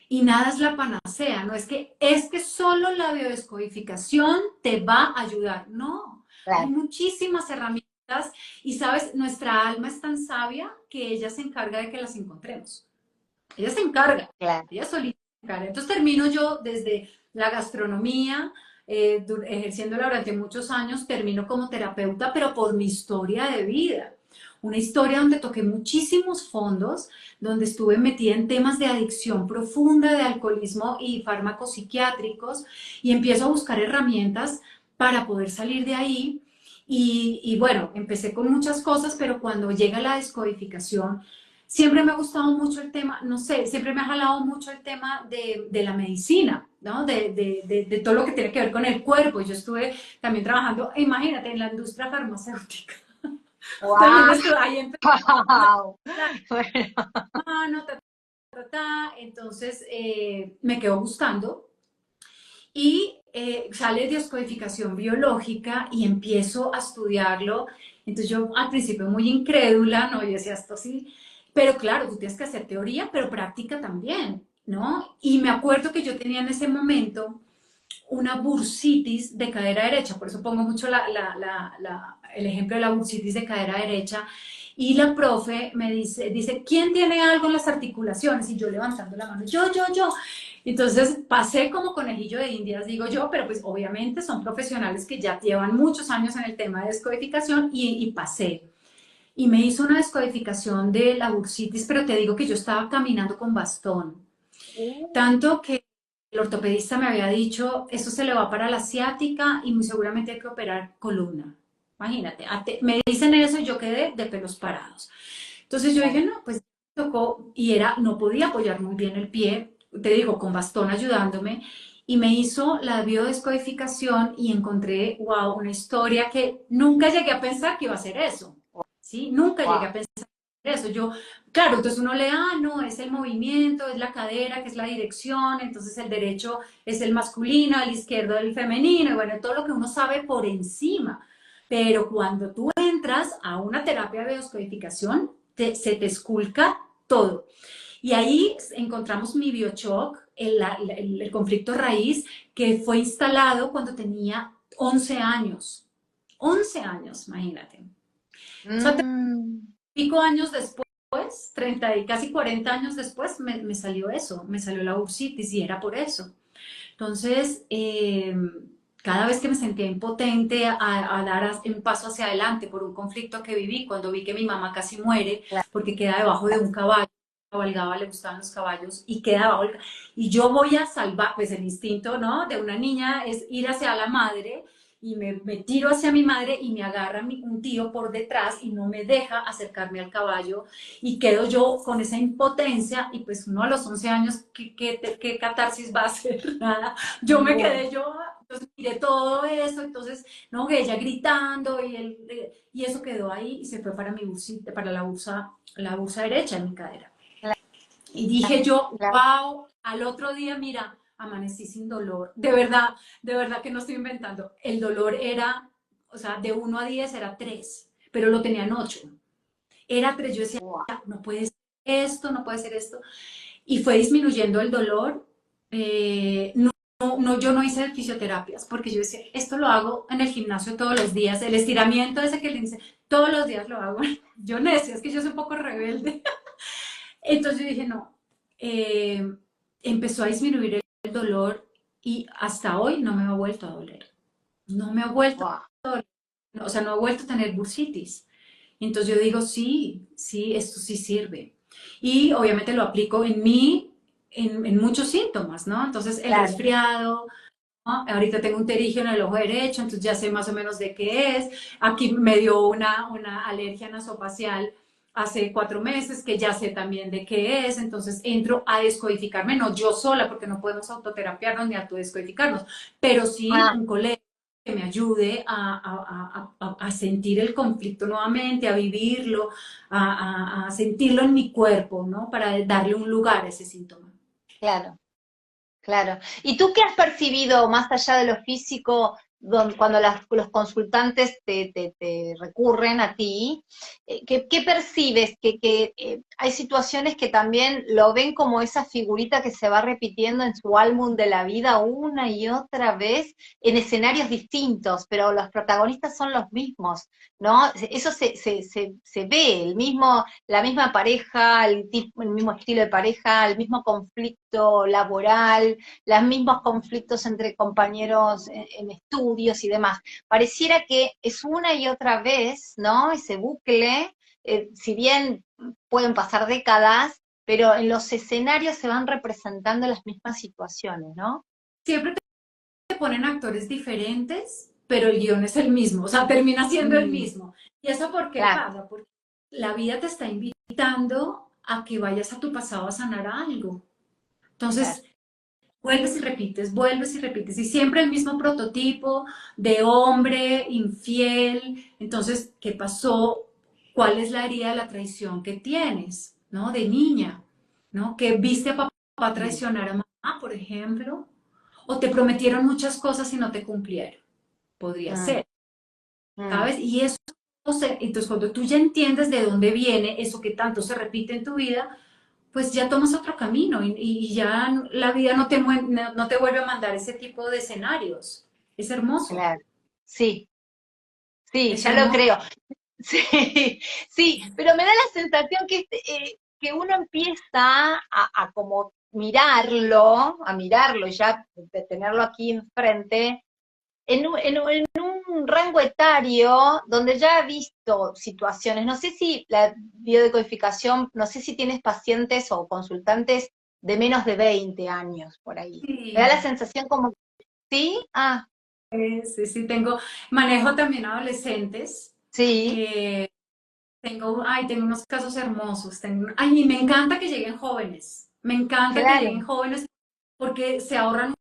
Y nada es la panacea, no es que solo la biodescodificación te va a ayudar. No, hay Claro, muchísimas herramientas y sabes, nuestra alma es tan sabia que ella se encarga de que las encontremos. Ella se encarga, claro. ella solita se encarga. Entonces termino yo desde la gastronomía, ejerciéndola durante muchos años, termino como terapeuta, pero por mi historia de vida. Una historia donde toqué muchísimos fondos, donde estuve metida en temas de adicción profunda, de alcoholismo y fármacos psiquiátricos, y empiezo a buscar herramientas para poder salir de ahí. Y bueno, empecé con muchas cosas, pero cuando llega la descodificación, siempre me ha gustado mucho el tema, no sé, siempre me ha jalado mucho el tema de la medicina, ¿no? De todo lo que tiene que ver con el cuerpo. Yo estuve también trabajando, imagínate, en la industria farmacéutica. También ¡Wow! estuve ahí en Bueno, mano, entonces me quedó gustando y sale descodificación biológica y empiezo a estudiarlo. Entonces yo al principio muy incrédula, ¿no? Yo decía esto sí, pero claro, tú tienes que hacer teoría, pero práctica también, ¿no? Y me acuerdo que yo tenía en ese momento una bursitis de cadera derecha, por eso pongo mucho el ejemplo de la bursitis de cadera derecha, y la profe me dice, ¿quién tiene algo en las articulaciones? Y yo levantando la mano, yo. Entonces pasé como conejillo de indias, digo yo, pero pues obviamente son profesionales que ya llevan muchos años en el tema de descodificación y pasé. Y me hizo una descodificación de la bursitis, pero te digo que yo estaba caminando con bastón. Tanto que el ortopedista me había dicho, esto se le va para la ciática y muy seguramente hay que operar columna. Imagínate, me dicen eso y yo quedé de pelos parados. Entonces yo dije, no, pues tocó y no podía apoyar muy bien el pie, te digo, con bastón ayudándome. Y me hizo la biodescodificación y encontré, wow, una historia que nunca llegué a pensar que iba a ser eso. ¿Sí? Nunca llegué wow. a pensar eso. Yo, claro, entonces uno lee, no, es el movimiento, es la cadera, que es la dirección, entonces el derecho es el masculino, el izquierdo el femenino, y bueno, todo lo que uno sabe por encima. Pero cuando tú entras a una terapia de descodificación, se te esculca todo. Y ahí encontramos mi biochoc, el conflicto raíz, que fue instalado cuando tenía 11 años. 11 años, imagínate. O sea, Mm, pico años después, 30 y casi 40 años después, me salió eso, me salió la bursitis y era por eso. Entonces, cada vez que me sentía impotente a dar un paso hacia adelante por un conflicto que viví, cuando vi que mi mamá casi muere claro. porque queda debajo de un caballo, cabalgaba, le gustaban los caballos y queda debajo, y yo voy a salvar, pues el instinto, ¿no? De una niña es ir hacia la madre y me tiro hacia mi madre y me agarra un tío por detrás y no me deja acercarme al caballo y quedo yo con esa impotencia y pues uno a los 11 años, ¿qué catarsis va a hacer? Nada. Yo me No. quedé yo, entonces miré todo eso, entonces, no, ella gritando y eso quedó ahí y se fue para mi bursita, para la bursa derecha en mi cadera. Y dije yo, Claro. wow, al otro día, mira, amanecí sin dolor. De verdad que no estoy inventando. El dolor era, o sea, de 1 a 10 era 3, pero lo tenía en 8. Era 3, yo decía, Wow. no puede ser esto, no puede ser esto. Y fue disminuyendo el dolor. No, yo no hice fisioterapias porque yo decía, esto lo hago en el gimnasio todos los días. El estiramiento ese que le dice, todos los días lo hago. Yo necia, es que yo soy un poco rebelde. Entonces yo dije, no, empezó a disminuir el dolor y hasta hoy no me ha vuelto a doler. No me ha vuelto Wow. a doler. O sea, no he vuelto a tener bursitis. Entonces yo digo, sí, sí, esto sí sirve. Y obviamente lo aplico en mí, en muchos síntomas, ¿no? Entonces, el Claro. resfriado, ¿no? Ahorita tengo un terigio en el ojo derecho, entonces ya sé más o menos de qué es. Aquí me dio una alergia nasofacial hace 4 meses, que ya sé también de qué es, entonces entro a descodificarme, no yo sola, porque no podemos autoterapiarnos ni autodescodificarnos, pero sí Ah, un colega que me ayude a sentir el conflicto nuevamente, a vivirlo, a sentirlo en mi cuerpo, ¿no? Para darle un lugar a ese síntoma. claro. Claro. ¿Y tú qué has percibido más allá de lo físico cuando los consultantes te recurren a ti? ¿Qué percibes? Que hay situaciones que también lo ven como esa figurita que se va repitiendo en su álbum de la vida una y otra vez en escenarios distintos, pero los protagonistas son los mismos, ¿no? Eso se ve, la misma pareja, el mismo estilo de pareja, el mismo conflicto laboral, los mismos conflictos entre compañeros en estudios y demás. Pareciera que es una y otra vez, ¿no? Ese bucle, si bien pueden pasar décadas, pero en los escenarios se van representando las mismas situaciones, ¿no? Siempre te ponen actores diferentes, pero el guión es el mismo, o sea, termina siendo el Mm, mismo. ¿Y eso por qué claro, pasa? Porque la vida te está invitando a que vayas a tu pasado a sanar algo. claro. Entonces, vuelves y repites, y siempre el mismo prototipo de hombre infiel. Entonces, ¿qué pasó? ¿Cuál es la herida de la traición que tienes, ¿no? De niña, ¿no? Que viste a papá Mm, traicionar a mamá, por ejemplo, o te prometieron muchas cosas y no te cumplieron. Podría mm, ser, mm. ¿sabes? Y eso, entonces cuando tú ya entiendes de dónde viene eso que tanto se repite en tu vida, pues ya tomas otro camino y ya la vida no te vuelve a mandar ese tipo de escenarios. Es hermoso, Claro. Sí, sí, es ya lo hermoso. creo. Sí, sí, pero me da la sensación que uno empieza a como a mirarlo y ya de tenerlo aquí enfrente, en un rango etario donde ya ha visto situaciones. No sé si la biodecodificación, no sé si tienes pacientes o consultantes de menos de 20 años por ahí. Me da la Sí, sensación como, ¿sí? Ah, sí, sí, manejo también adolescentes. sí, eh, tengo unos casos hermosos. Y me encanta que lleguen jóvenes. Me encanta que lleguen claro, jóvenes porque se ahorran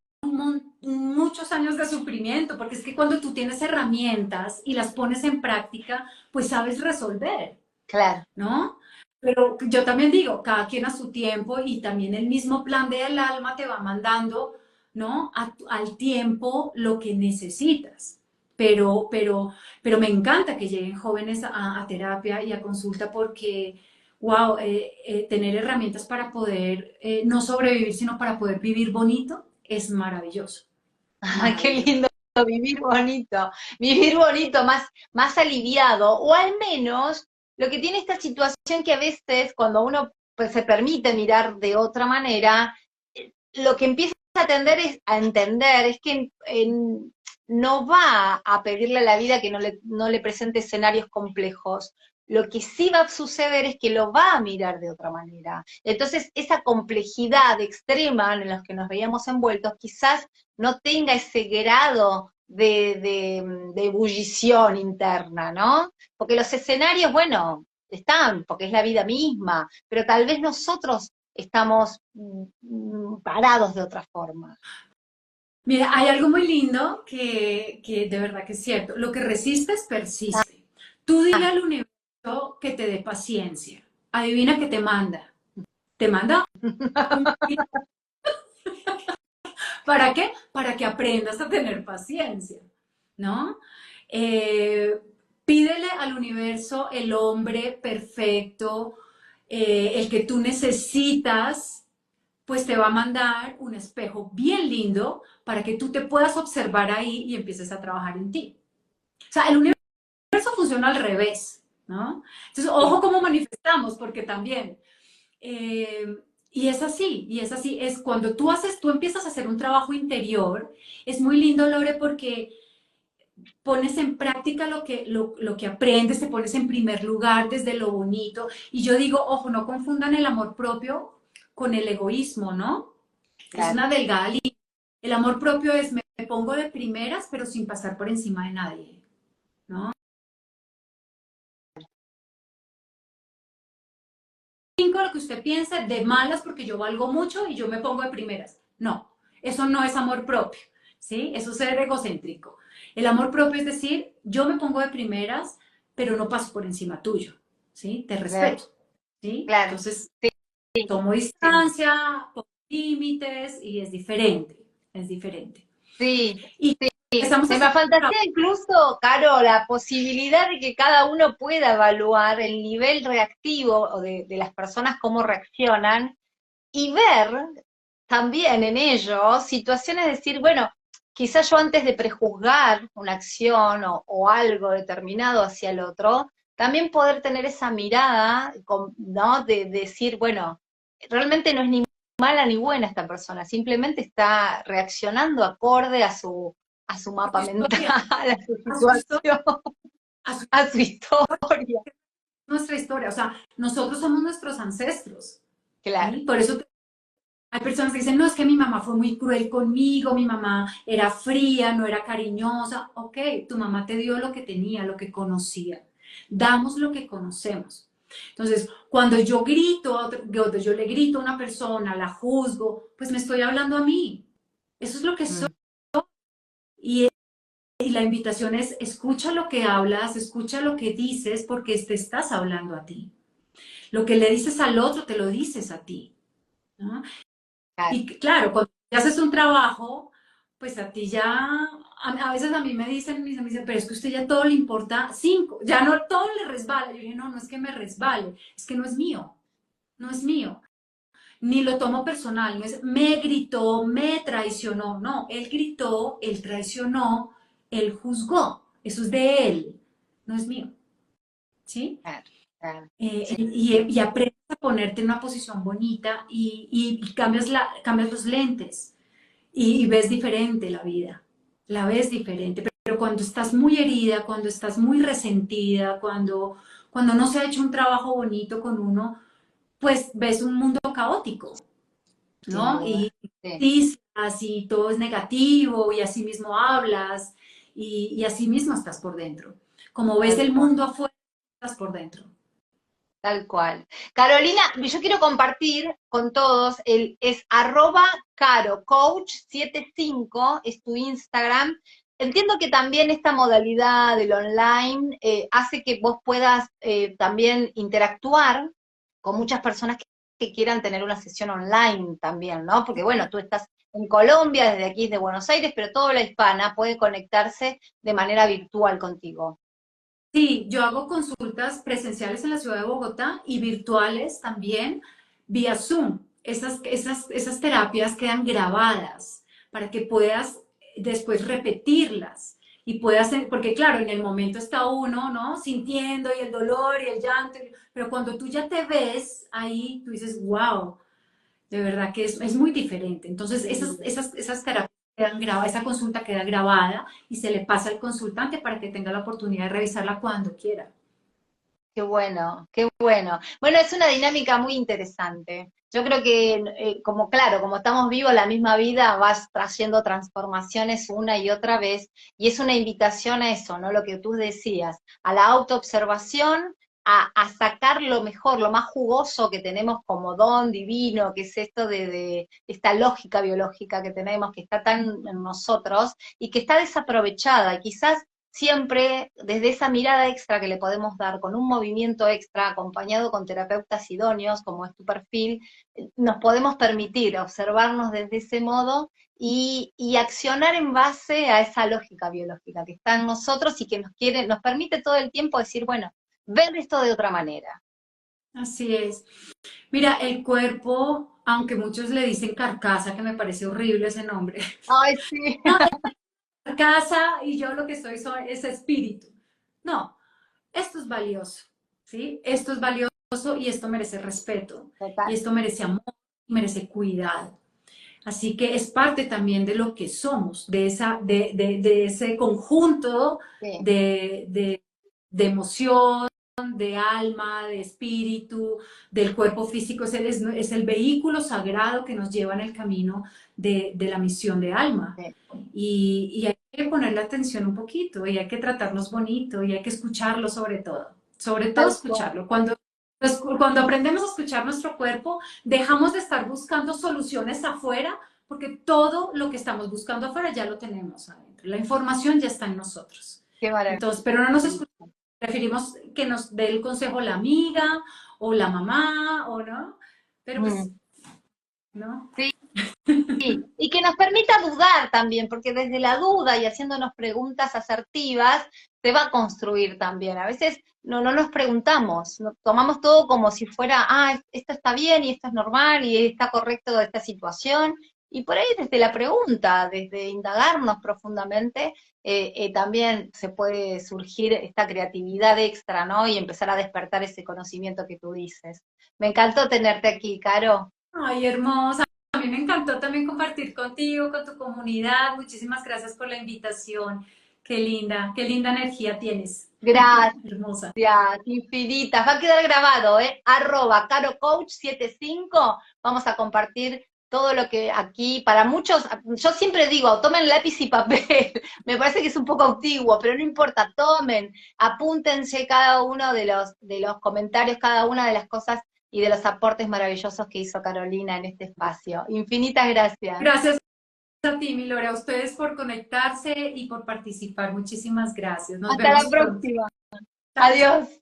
muchos años de sufrimiento, porque es que cuando tú tienes herramientas y las pones en práctica, pues sabes resolver, claro. ¿no? Pero yo también digo, cada quien a su tiempo, y también el mismo plan del alma te va mandando, ¿no? Al tiempo lo que necesitas. Pero me encanta que lleguen jóvenes a terapia y a consulta porque, wow, tener herramientas para poder no sobrevivir, sino para poder vivir bonito es maravilloso, Ay, qué maravilloso. lindo vivir bonito, más aliviado, o al menos lo que tiene esta situación que a veces cuando uno pues, se permite mirar de otra manera, lo que empieza a entender es que no va a pedirle a la vida que no le presente escenarios complejos. Lo que sí va a suceder es que lo va a mirar de otra manera. Entonces, esa complejidad extrema en la que nos veíamos envueltos, quizás no tenga ese grado de ebullición interna, ¿no? Porque los escenarios, bueno, están, porque es la vida misma, pero tal vez nosotros estamos parados de otra forma. Mira, hay algo muy lindo que de verdad que es cierto. Lo que resistes persiste. Tú dile Ah, al universo que te dé paciencia. Adivina qué te manda. Te manda un... ¿Para qué? Para que aprendas a tener paciencia, ¿no? Eh, Pídele al universo el hombre perfecto, el que tú necesitas, pues te va a mandar un espejo bien lindo para que tú te puedas observar ahí y empieces a trabajar en ti. O sea, el universo funciona al revés, ¿no? Entonces, ojo sí. cómo manifestamos, porque también, eh, y es así, es cuando tú empiezas a hacer un trabajo interior, es muy lindo, Lore, porque pones en práctica lo que aprendes, te pones en primer lugar desde lo bonito. Y yo digo, ojo, no confundan el amor propio con el egoísmo, ¿no? Es Claro. una delgada línea. El amor propio es me pongo de primeras, pero sin pasar por encima de nadie, ¿no? Cinco, lo que usted piense de malas porque yo valgo mucho y yo me pongo de primeras. No, eso no es amor propio, ¿sí? Eso es ser egocéntrico. El amor propio es decir, yo me pongo de primeras, pero no paso por encima tuyo, ¿sí? Te Claro, respeto, ¿sí? claro. Entonces, Sí, tomo sí, distancia, pongo límites y es diferente, es diferente. sí. Y estamos Se me haciendo un trabajo. fantasea incluso, Caro, la posibilidad de que cada uno pueda evaluar el nivel reactivo o de las personas, cómo reaccionan, y ver también en ello situaciones de decir, bueno, quizás yo antes de prejuzgar una acción o algo determinado hacia el otro, también poder tener esa mirada, ¿no? De decir, bueno, realmente no es ni mala ni buena esta persona, simplemente está reaccionando acorde a su A su mapa mental, historia, a su a su historia, situación, a su a su historia. nuestra historia. O sea, nosotros somos nuestros ancestros, Claro, ¿sí? Por eso hay personas que dicen, no, es que mi mamá fue muy cruel conmigo, mi mamá era fría, no era cariñosa. Ok, tu mamá te dio lo que tenía, lo que conocía. Damos lo que conocemos. Entonces, cuando yo grito, cuando yo le grito a una persona, la juzgo, pues me estoy hablando a mí. Eso es lo que soy. mm, Y, y la invitación es, escucha lo que hablas, escucha lo que dices, porque te estás hablando a ti. Lo que le dices al otro, te lo dices a ti, ¿no? claro, Y claro, cuando haces un trabajo, pues a ti ya, a veces a mí me dicen, pero es que a usted ya todo le importa cinco, ya no todo le resbala. Yo dije, no, no es que me resbale, es que no es mío, no es mío. Ni lo tomo personal, no es me gritó, me traicionó, no, él gritó, él traicionó, él juzgó, eso es de él, no es mío, ¿sí? claro, claro. Y aprendes a ponerte en una posición bonita y cambias, cambias los lentes y ves diferente la vida, la ves diferente. Pero cuando estás muy herida, cuando estás muy resentida, cuando no se ha hecho un trabajo bonito con uno, pues ves un mundo caótico, Sin ¿no? Y duda. Sí, así todo es negativo y así mismo hablas y así mismo estás por dentro. Como ves tal el cual. mundo afuera, estás por dentro. Tal cual. Carolina, yo quiero compartir con todos, es @carocoach75, es tu Instagram. Entiendo que también esta modalidad del online hace que vos puedas también interactuar con muchas personas que quieran tener una sesión online también, ¿no? Porque bueno, tú estás en Colombia, desde aquí, desde Buenos Aires, pero toda la hispana puede conectarse de manera virtual contigo. Sí, yo hago consultas presenciales en la ciudad de Bogotá y virtuales también vía Zoom. Esas terapias quedan grabadas para que puedas después repetirlas y puedas, porque claro, en el momento está uno, ¿no? Sintiendo y el dolor y el llanto, pero cuando tú ya te ves ahí, tú dices, wow, de verdad que es muy diferente. Entonces, esas terapias quedan grabadas, esa consulta queda grabada y se le pasa al consultante para que tenga la oportunidad de revisarla cuando quiera. Qué bueno, qué bueno. Bueno, es una dinámica muy interesante. Yo creo que, como claro, como estamos vivos la misma vida, vas trayendo transformaciones una y otra vez, y es una invitación a eso, ¿no? Lo que tú decías, a la autoobservación, a sacar lo mejor, lo más jugoso que tenemos como don divino, que es esto de esta lógica biológica que tenemos, que está tan en nosotros, y que está desaprovechada, y quizás siempre desde esa mirada extra que le podemos dar, con un movimiento extra acompañado con terapeutas idóneos, como es tu perfil, nos podemos permitir observarnos desde ese modo y accionar en base a esa lógica biológica que está en nosotros y que nos permite todo el tiempo decir, bueno, ver esto de otra manera. Así es. Mira, el cuerpo, aunque muchos le dicen carcasa, que me parece horrible ese nombre, Ay, sí, carcasa y yo lo que soy es espíritu. No, esto es valioso, ¿sí? Esto es valioso y esto merece respeto y total. esto merece amor, merece cuidado. Así que es parte también de lo que somos, de ese conjunto Sí, de emoción, de alma, de espíritu, del cuerpo físico, es el vehículo sagrado que nos lleva en el camino de la misión de alma. Sí. Y hay que ponerle atención un poquito, y hay que tratarlos bonito, y hay que escucharlo sobre todo Tal cual. escucharlo. Cuando aprendemos a escuchar nuestro cuerpo, dejamos de estar buscando soluciones afuera, porque todo lo que estamos buscando afuera ya lo tenemos adentro. La información ya está en nosotros. Qué maravilla. Entonces, pero no nos escuchamos. Preferimos que nos dé el consejo la amiga o la mamá o no, pero pues, ¿no? Sí, y que nos permita dudar también, porque desde la duda y haciéndonos preguntas asertivas, se va a construir también. A veces no nos preguntamos, tomamos todo como si fuera, esto está bien y esto es normal y está correcto esta situación. Y por ahí desde la pregunta, desde indagarnos profundamente, también se puede surgir esta creatividad extra, ¿no? Y empezar a despertar ese conocimiento que tú dices. Me encantó tenerte aquí, Caro. Ay, hermosa. A mí me encantó también compartir contigo, con tu comunidad. Muchísimas gracias por la invitación. Qué linda energía tienes. Gracias. Hermosa. Infinitas. Va a quedar grabado, ¿eh? @CaroCoach75. Vamos a compartir todo lo que aquí, para muchos, yo siempre digo, tomen lápiz y papel. Me parece que es un poco antiguo, pero no importa, tomen, apúntense cada uno de los comentarios, cada una de las cosas y de los aportes maravillosos que hizo Carolina en este espacio. Infinitas gracias. Gracias a ti, mi Lore, a ustedes por conectarse y por participar. Muchísimas gracias. Nos Hasta la vemos pronto. próxima. Chao, chao. Adiós.